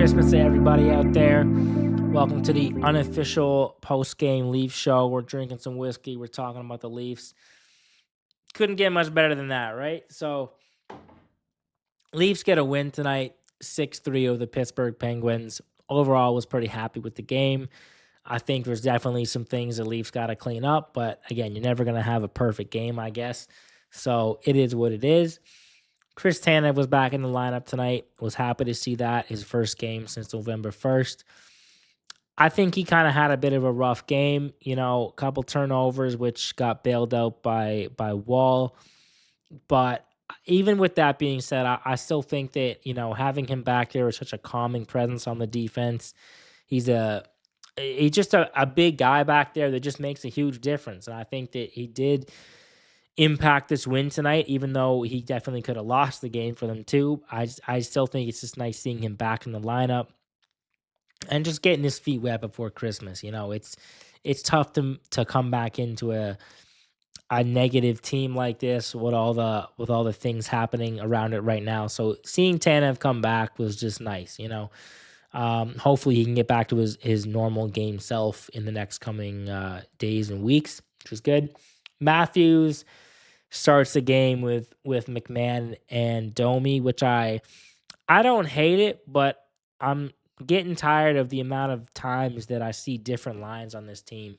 Christmas to everybody out there. Welcome to the unofficial post-game Leafs show. We're drinking some whiskey. We're talking about the Leafs. Couldn't get much better than that, right? So, Leafs get a win tonight, 6-3 over the Pittsburgh Penguins. Overall, was pretty happy with the game. I think there's definitely some things the Leafs got to clean up, but again, you're never going to have a perfect game, I guess. So, it is what it is. Chris Tanev was back in the lineup tonight. Was happy to see that. His first game since November 1st. I think he kind of had a bit of a rough game, a couple turnovers, which got bailed out by Wall. But even with that being said, I still think that, having him back there is such a calming presence on the defense. He's just a big guy back there that just makes a huge difference. And I think that he did impact this win tonight, even though he definitely could have lost the game for them too. I still think it's just nice seeing him back in the lineup and just getting his feet wet before Christmas. It's tough to come back into a negative team like this with all the things happening around it right now. So seeing Tanev come back was just nice. Hopefully he can get back to his normal game self in the next coming days and weeks, which is good. Matthews starts the game with McMahon and Domi, which I don't hate it, but I'm getting tired of the amount of times that I see different lines on this team.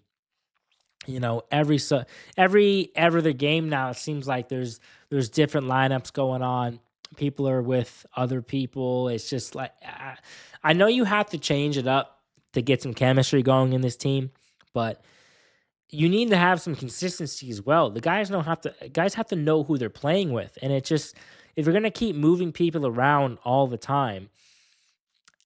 Every other game now, it seems like there's different lineups going on. People are with other people. It's just like I know you have to change it up to get some chemistry going in this team, but you need to have some consistency as well. The guys have to know who they're playing with. And it just, if you're going to keep moving people around all the time,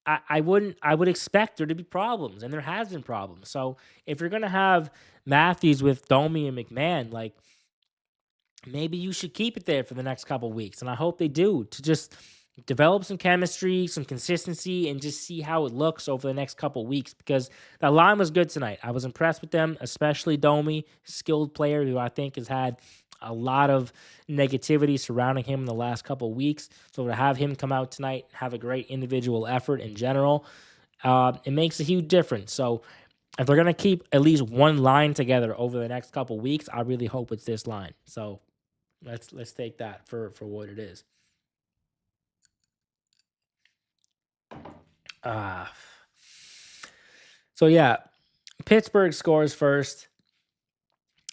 I would expect there to be problems, and there has been problems. So if you're going to have Matthews with Domi and McMahon, like, maybe you should keep it there for the next couple weeks. And I hope they do, to just develop some chemistry, some consistency, and just see how it looks over the next couple weeks, because that line was good tonight. I was impressed with them, especially Domi, skilled player who I think has had a lot of negativity surrounding him in the last couple weeks. So to have him come out tonight and have a great individual effort in general, it makes a huge difference. So if they're going to keep at least one line together over the next couple weeks, I really hope it's this line. So let's take that for what it is. Uh, so yeah, Pittsburgh scores first.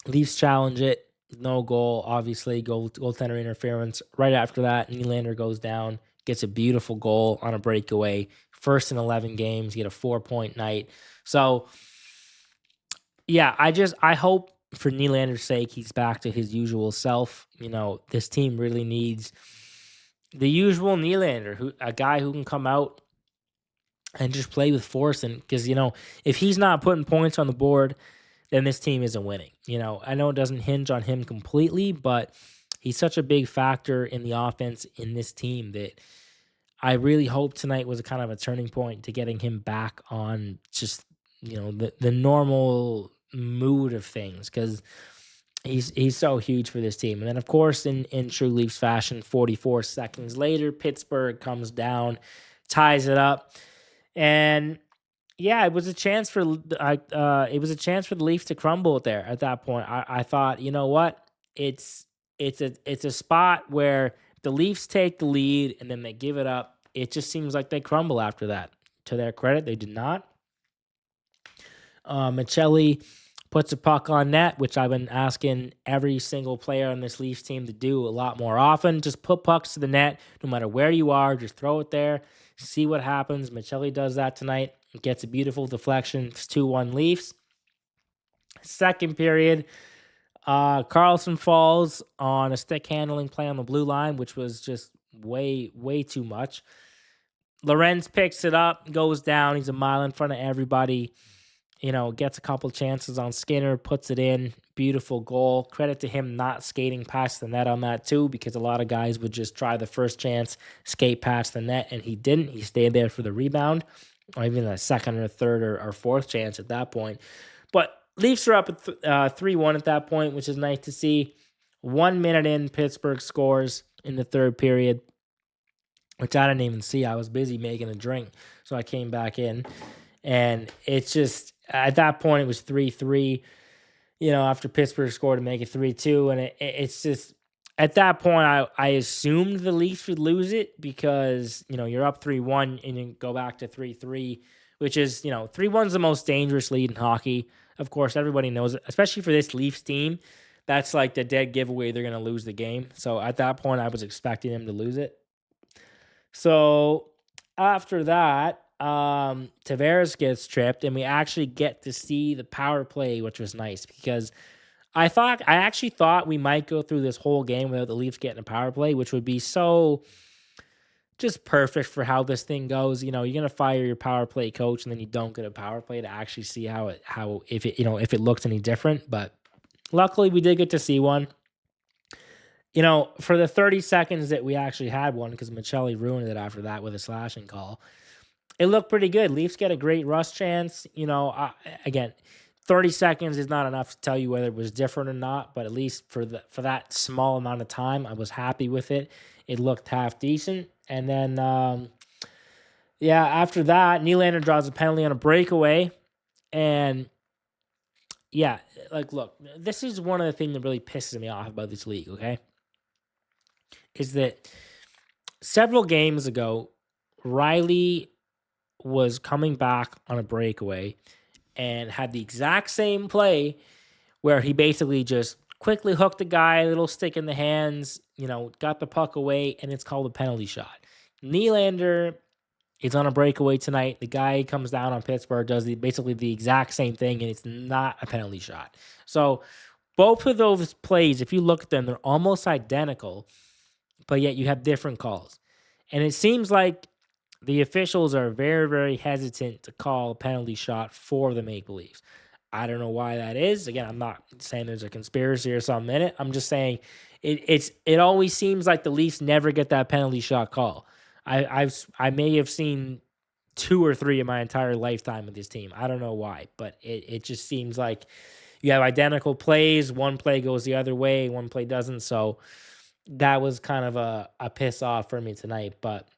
Leafs challenge it. No goal, obviously. Goaltender interference. Right after that, Nylander goes down, gets a beautiful goal on a breakaway. First in 11 games, get a 4-point night. So yeah, I hope for Nylander's sake he's back to his usual self. This team really needs the usual Nylander, a guy who can come out and just play with force. And because, if he's not putting points on the board, then this team isn't winning. I know it doesn't hinge on him completely, but he's such a big factor in the offense in this team that I really hope tonight was a kind of a turning point to getting him back on just, the normal mood of things, because he's so huge for this team. And then, of course, in true Leafs fashion, 44 seconds later, Pittsburgh comes down, ties it up. And yeah, it was a chance for the Leafs to crumble there at that point. I thought, you know what? It's a spot where the Leafs take the lead and then they give it up. It just seems like they crumble after that. To their credit, they did not. Michelli puts a puck on net, which I've been asking every single player on this Leafs team to do a lot more often. Just put pucks to the net, no matter where you are. Just throw it there, see what happens. Michelli does that tonight. Gets a beautiful deflection. It's 2-1 Leafs. Second period, Carlson falls on a stick handling play on the blue line, which was just way, way too much. Lorenz picks it up, goes down. He's a mile in front of everybody. Gets a couple chances on Skinner, puts it in. Beautiful goal. Credit to him not skating past the net on that too, because a lot of guys would just try the first chance, skate past the net, and he didn't. He stayed there for the rebound, or even a second or third or fourth chance at that point. But Leafs are up at 3-1 at that point, which is nice to see. 1 minute in, Pittsburgh scores in the third period. which I didn't even see. I was busy making a drink. So I came back in, and it's just at that point it was 3-3, after Pittsburgh scored to make it 3-2. And it's just at that point I assumed the Leafs would lose it because, you're up 3-1 and you go back to 3-3, which is, 3-1's the most dangerous lead in hockey. Of course, everybody knows it, especially for this Leafs team. That's like the dead giveaway they're going to lose the game. So at that point, I was expecting them to lose it. So after that, Tavares gets tripped, and we actually get to see the power play, which was nice because I actually thought we might go through this whole game without the Leafs getting a power play, which would be so just perfect for how this thing goes. You're gonna fire your power play coach, and then you don't get a power play to actually see if it looks any different. But luckily, we did get to see one. For the 30 seconds that we actually had one, because Michelli ruined it after that with a slashing call, it looked pretty good. Leafs get a great rush chance. Again, 30 seconds is not enough to tell you whether it was different or not, but at least for that small amount of time, I was happy with it. It looked half decent. And then, after that, Nylander draws a penalty on a breakaway. And yeah, look, this is one of the things that really pisses me off about this league, okay? Is that several games ago, Riley was coming back on a breakaway and had the exact same play where he basically just quickly hooked the guy, a little stick in the hands, got the puck away, and it's called a penalty shot. Nylander is on a breakaway tonight. The guy comes down on Pittsburgh, does basically the exact same thing, and it's not a penalty shot. So both of those plays, if you look at them, they're almost identical, but yet you have different calls. And it seems like the officials are very, very hesitant to call a penalty shot for the Maple Leafs. I don't know why that is. Again, I'm not saying there's a conspiracy or something in it. I'm just saying it always seems like the Leafs never get that penalty shot call. I may have seen 2 or 3 in my entire lifetime with this team. I don't know why, but it just seems like you have identical plays. One play goes the other way, one play doesn't. So that was kind of a piss off for me tonight, but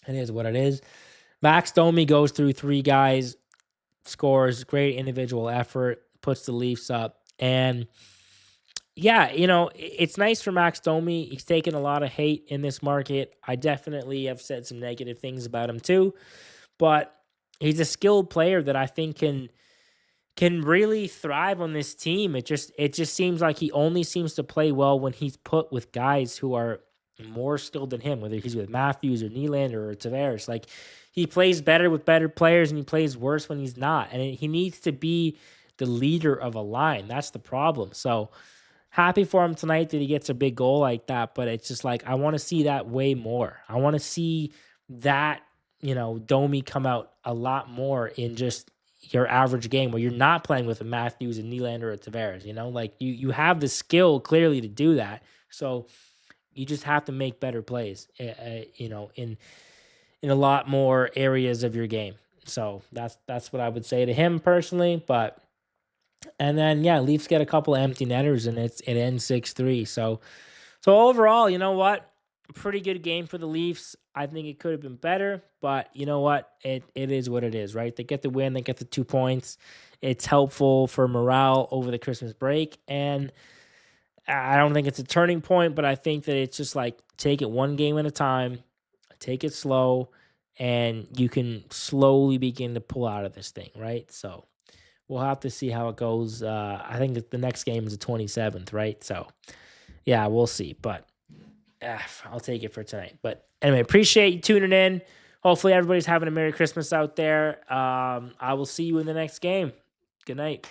it is what it is. Max Domi goes through 3 guys, scores, great individual effort, puts the Leafs up. And yeah, it's nice for Max Domi. He's taken a lot of hate in this market. I definitely have said some negative things about him too, but he's a skilled player that I think can really thrive on this team. It just seems like he only seems to play well when he's put with guys who are more skilled than him, whether he's with Matthews or Nylander or Tavares. Like, he plays better with better players and he plays worse when he's not. And he needs to be the leader of a line. That's the problem. So happy for him tonight that he gets a big goal like that, but it's just like I want to see that way more. I want to see that, Domi come out a lot more in just your average game where you're not playing with a Matthews and Nylander or Tavares, like you have the skill clearly to do that. So you just have to make better plays, in a lot more areas of your game. So that's what I would say to him personally. But and then Leafs get a couple of empty netters and it ends 6-3. So overall, you know what? Pretty good game for the Leafs. I think it could have been better, but you know what? It is what it is, right? They get the win, they get the 2 points. It's helpful for morale over the Christmas break. And I don't think it's a turning point, but I think that it's just like take it one game at a time, take it slow, and you can slowly begin to pull out of this thing, right? So we'll have to see how it goes. I think that the next game is the 27th, right? So yeah, we'll see. But I'll take it for tonight. But anyway, appreciate you tuning in. Hopefully everybody's having a Merry Christmas out there. I will see you in the next game. Good night.